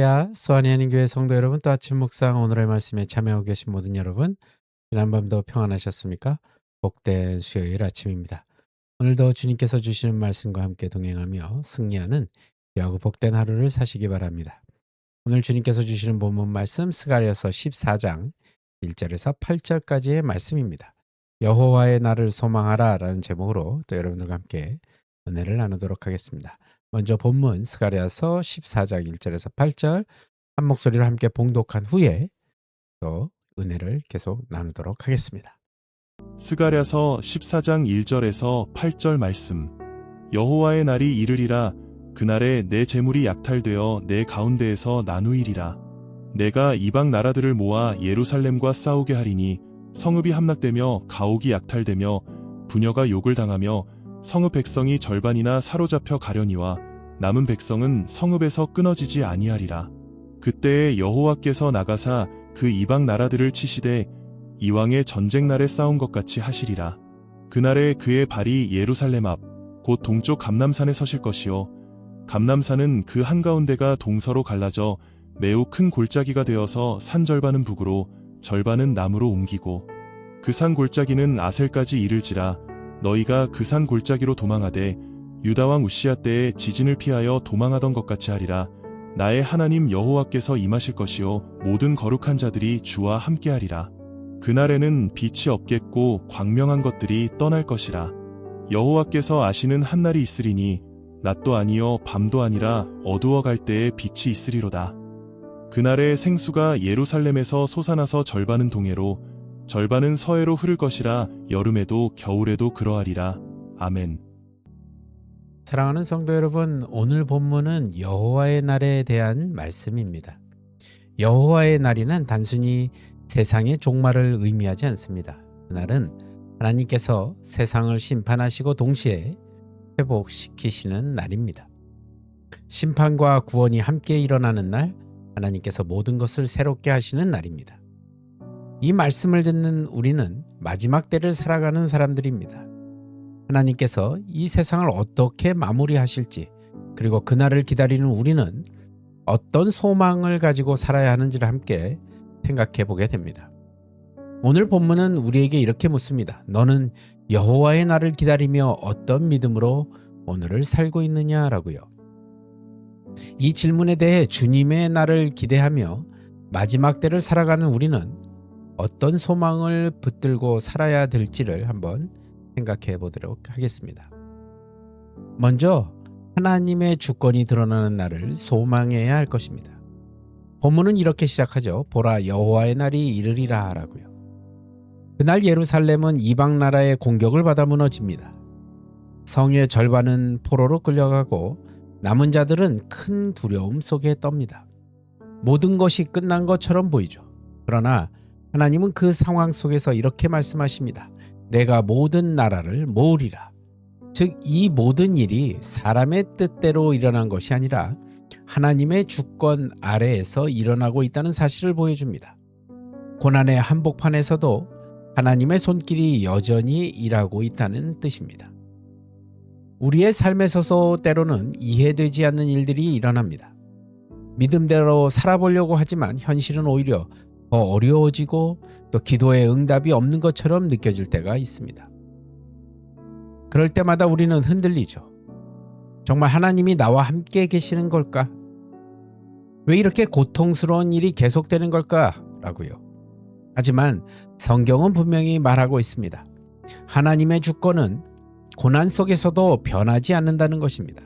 할렐루야. 수완이 하나님교회 성도 여러분, 또 아침 묵상 오늘의 말씀에 참여하고 계신 모든 여러분, 지난밤도 평안하셨습니까? 복된 수요일 아침입니다. 오늘도 주님께서 주시는 말씀과 함께 동행하며 승리하는 귀하고 복된 하루를 사시기 바랍니다. 오늘 주님께서 주시는 본문 말씀 스가랴서 14장 1절에서 8절까지의 말씀입니다. 여호와의 날을 소망하라 라는 제목으로 또 여러분들과 함께 은혜를 나누도록 하겠습니다. 먼저 본문 스가랴서 14장 1절에서 8절 한 목소리로 함께 봉독한 후에 또 은혜를 계속 나누도록 하겠습니다. 스가랴서 14장 1절에서 8절 말씀. 여호와의 날이 이르리라. 그날에 내 재물이 약탈되어 내 가운데에서 나누이리라. 내가 이방 나라들을 모아 예루살렘과 싸우게 하리니 성읍이 함락되며 가옥이 약탈되며 부녀가 욕을 당하며 성읍 백성이 절반이나 사로잡혀 가려니와 남은 백성은 성읍에서 끊어지지 아니하리라. 그때에 여호와께서 나가사 그 이방 나라들을 치시되 이왕의 전쟁 날에 싸운 것 같이 하시리라. 그날에 그의 발이 예루살렘 앞 곧 동쪽 감람산에 서실 것이요 감람산은 그 한가운데가 동서로 갈라져 매우 큰 골짜기가 되어서 산 절반은 북으로 절반은 남으로 옮기고 그 산 골짜기는 아셀까지 이를지라. 너희가 그 산 골짜기로 도망하되 유다왕 우시야 때에 지진을 피하여 도망하던 것 같이 하리라. 나의 하나님 여호와께서 임하실 것이요 모든 거룩한 자들이 주와 함께하리라. 그날에는 빛이 없겠고 광명한 것들이 떠날 것이라. 여호와께서 아시는 한 날이 있으리니 낮도 아니요 밤도 아니라 어두워 갈 때에 빛이 있으리로다. 그날에 생수가 예루살렘에서 솟아나서 절반은 동해로 절반은 서해로 흐를 것이라. 여름에도 겨울에도 그러하리라. 아멘. 사랑하는 성도 여러분, 오늘 본문은 여호와의 날에 대한 말씀입니다. 여호와의 날이는 단순히 세상의 종말을 의미하지 않습니다. 그날은 하나님께서 세상을 심판하시고 동시에 회복시키시는 날입니다. 심판과 구원이 함께 일어나는 날, 하나님께서 모든 것을 새롭게 하시는 날입니다. 이 말씀을 듣는 우리는 마지막 때를 살아가는 사람들입니다. 하나님께서 이 세상을 어떻게 마무리하실지, 그리고 그날을 기다리는 우리는 어떤 소망을 가지고 살아야 하는지를 함께 생각해 보게 됩니다. 오늘 본문은 우리에게 이렇게 묻습니다. 너는 여호와의 날을 기다리며 어떤 믿음으로 오늘을 살고 있느냐라고요. 이 질문에 대해 주님의 날을 기대하며 마지막 때를 살아가는 우리는 어떤 소망을 붙들고 살아야 될지를 한번 생각해 보도록 하겠습니다. 먼저 하나님의 주권이 드러나는 날을 소망해야 할 것입니다. 본문은 이렇게 시작하죠. 보라, 여호와의 날이 이르리라 라고요. 그날 예루살렘은 이방 나라의 공격을 받아 무너집니다. 성의 절반은 포로로 끌려가고 남은 자들은 큰 두려움 속에 떱니다. 모든 것이 끝난 것처럼 보이죠. 그러나 하나님은 그 상황 속에서 이렇게 말씀하십니다. 내가 모든 나라를 모으리라. 즉, 이 모든 일이 사람의 뜻대로 일어난 것이 아니라 하나님의 주권 아래에서 일어나고 있다는 사실을 보여줍니다. 고난의 한복판에서도 하나님의 손길이 여전히 일하고 있다는 뜻입니다. 우리의 삶에서도 때로는 이해되지 않는 일들이 일어납니다. 믿음대로 살아보려고 하지만 현실은 오히려 더 어려워지고 또 기도의 응답이 없는 것처럼 느껴질 때가 있습니다. 그럴 때마다 우리는 흔들리죠. 정말 하나님이 나와 함께 계시는 걸까? 왜 이렇게 고통스러운 일이 계속되는 걸까? 라고요. 하지만 성경은 분명히 말하고 있습니다. 하나님의 주권은 고난 속에서도 변하지 않는다는 것입니다.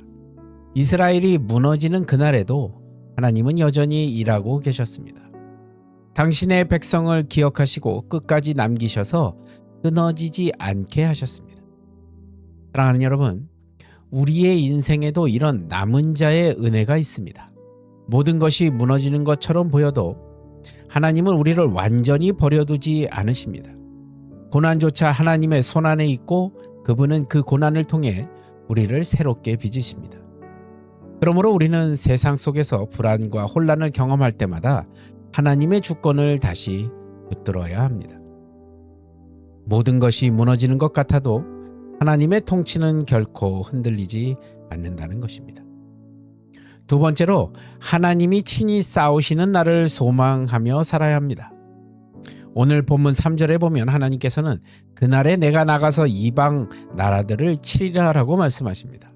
이스라엘이 무너지는 그날에도 하나님은 여전히 일하고 계셨습니다. 당신의 백성을 기억하시고 끝까지 남기셔서 끊어지지 않게 하셨습니다. 사랑하는 여러분, 우리의 인생에도 이런 남은 자의 은혜가 있습니다. 모든 것이 무너지는 것처럼 보여도 하나님은 우리를 완전히 버려두지 않으십니다. 고난조차 하나님의 손안에 있고 그분은 그 고난을 통해 우리를 새롭게 빚으십니다. 그러므로 우리는 세상 속에서 불안과 혼란을 경험할 때마다 하나님의 주권을 다시 붙들어야 합니다. 모든 것이 무너지는 것 같아도 하나님의 통치는 결코 흔들리지 않는다는 것입니다. 두 번째로 하나님이 친히 싸우시는 날을 소망하며 살아야 합니다. 오늘 본문 3절에 보면 하나님께서는 그날에 내가 나가서 이방 나라들을 치리라라고 말씀하십니다.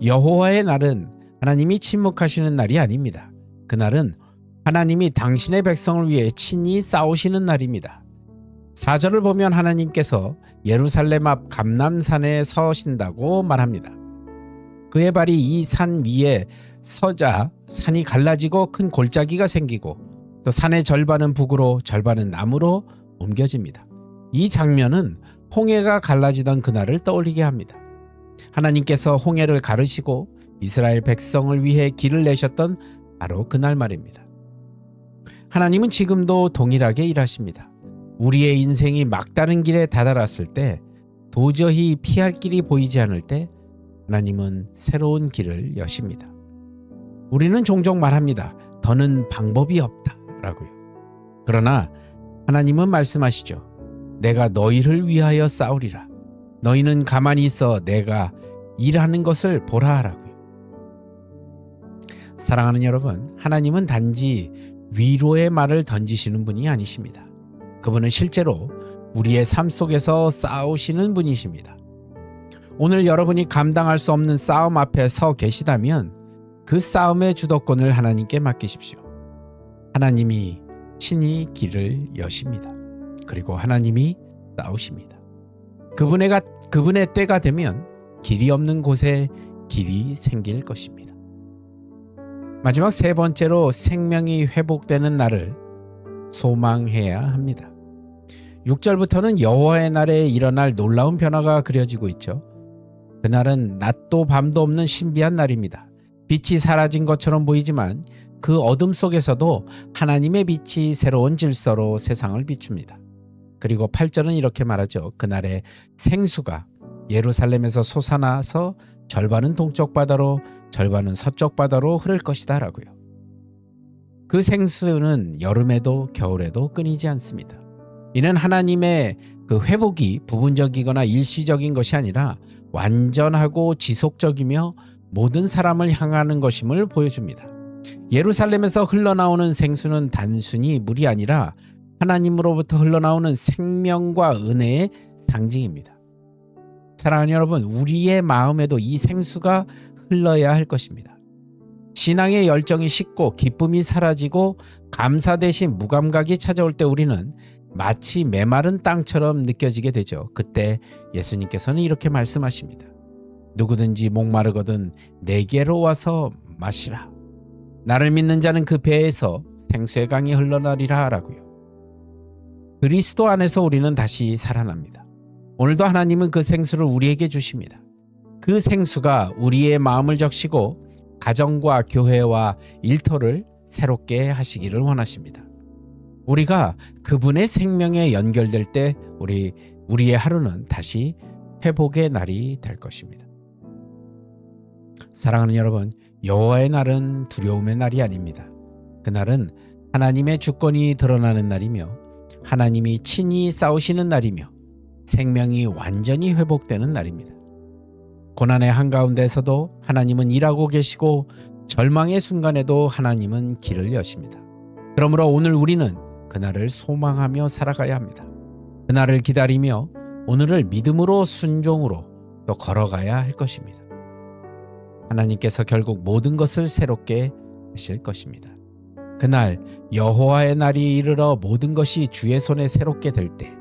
여호와의 날은 하나님이 침묵하시는 날이 아닙니다. 그날은 하나님이 당신의 백성을 위해 친히 싸우시는 날입니다. 4절을 보면 하나님께서 예루살렘 앞 감람산에 서신다고 말합니다. 그의 발이 이 산 위에 서자 산이 갈라지고 큰 골짜기가 생기고 또 산의 절반은 북으로 절반은 남으로 옮겨집니다. 이 장면은 홍해가 갈라지던 그날을 떠올리게 합니다. 하나님께서 홍해를 가르시고 이스라엘 백성을 위해 길을 내셨던 바로 그날 말입니다. 하나님은 지금도 동일하게 일하십니다. 우리의 인생이 막다른 길에 다다랐을 때, 도저히 피할 길이 보이지 않을 때 하나님은 새로운 길을 여십니다. 우리는 종종 말합니다. 더는 방법이 없다라고요. 그러나 하나님은 말씀하시죠. 내가 너희를 위하여 싸우리라. 너희는 가만히 있어 내가 일하는 것을 보라 하라고요. 사랑하는 여러분, 하나님은 단지 위로의 말을 던지시는 분이 아니십니다. 그분은 실제로 우리의 삶 속에서 싸우시는 분이십니다. 오늘 여러분이 감당할 수 없는 싸움 앞에 서 계시다면 그 싸움의 주도권을 하나님께 맡기십시오. 하나님이 친히 길을 여십니다. 그리고 하나님이 싸우십니다. 그분의 때가 되면 길이 없는 곳에 길이 생길 것입니다. 마지막 세 번째로 생명이 회복되는 날을 소망해야 합니다. 6절부터는 여호와의 날에 일어날 놀라운 변화가 그려지고 있죠. 그날은 낮도 밤도 없는 신비한 날입니다. 빛이 사라진 것처럼 보이지만 그 어둠 속에서도 하나님의 빛이 새로운 질서로 세상을 비춥니다. 그리고 8절은 이렇게 말하죠. 그날에 생수가 예루살렘에서 솟아나서 절반은 동쪽 바다로 절반은 서쪽 바다로 흐를 것이다 라고요. 그 생수는 여름에도 겨울에도 끊이지 않습니다. 이는 하나님의 그 회복이 부분적이거나 일시적인 것이 아니라 완전하고 지속적이며 모든 사람을 향하는 것임을 보여줍니다. 예루살렘에서 흘러나오는 생수는 단순히 물이 아니라 하나님으로부터 흘러나오는 생명과 은혜의 상징입니다. 사랑하는 여러분, 우리의 마음에도 이 생수가 흘러야 할 것입니다. 신앙의 열정이 식고 기쁨이 사라지고 감사 대신 무감각이 찾아올 때 우리는 마치 메마른 땅처럼 느껴지게 되죠. 그때 예수님께서는 이렇게 말씀하십니다. 누구든지 목마르거든 내게로 와서 마시라. 나를 믿는 자는 그 배에서 생수의 강이 흘러나리라 라고요. 그리스도 안에서 우리는 다시 살아납니다. 오늘도 하나님은 그 생수를 우리에게 주십니다. 그 생수가 우리의 마음을 적시고 가정과 교회와 일터를 새롭게 하시기를 원하십니다. 우리가 그분의 생명에 연결될 때 우리의 하루는 다시 회복의 날이 될 것입니다. 사랑하는 여러분, 여호와의 날은 두려움의 날이 아닙니다. 그날은 하나님의 주권이 드러나는 날이며 하나님이 친히 싸우시는 날이며 생명이 완전히 회복되는 날입니다. 고난의 한가운데서도 하나님은 일하고 계시고 절망의 순간에도 하나님은 길을 여십니다. 그러므로 오늘 우리는 그날을 소망하며 살아가야 합니다. 그날을 기다리며 오늘을 믿음으로 순종으로 또 걸어가야 할 것입니다. 하나님께서 결국 모든 것을 새롭게 하실 것입니다. 그날 여호와의 날이 이르러 모든 것이 주의 손에 새롭게 될 때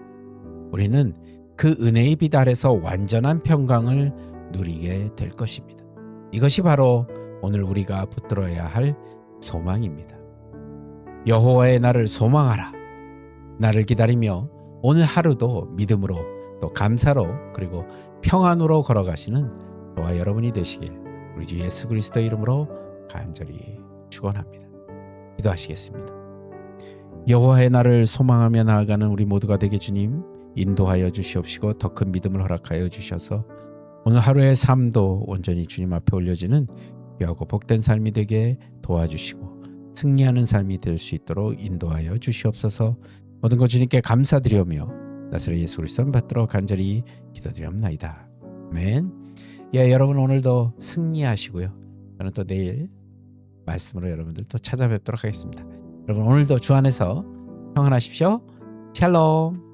우리는 그 은혜의 빛 아래서 완전한 평강을 누리게 될 것입니다. 이것이 바로 오늘 우리가 붙들어야 할 소망입니다. 여호와의 날을 소망하라. 나를 기다리며 오늘 하루도 믿음으로 또 감사로 그리고 평안으로 걸어가시는 저와 여러분이 되시길 우리 주 예수 그리스도 이름으로 간절히 축원합니다. 기도하시겠습니다. 여호와의 날을 소망하며 나아가는 우리 모두가 되게 주님 인도하여 주시옵시고 더 큰 믿음을 허락하여 주셔서 오늘 하루의 삶도 온전히 주님 앞에 올려지는 귀하고 복된 삶이 되게 도와주시고 승리하는 삶이 될 수 있도록 인도하여 주시옵소서. 모든 것 주님께 감사드리오며 나사렛 예수 그리스도 받들어 간절히 기도드리옵나이다. 아멘. 예, 여러분 오늘도 승리하시고요. 저는 또 내일 말씀으로 여러분들 또 찾아뵙도록 하겠습니다. 여러분 오늘도 주 안에서 평안하십시오. 샬롬.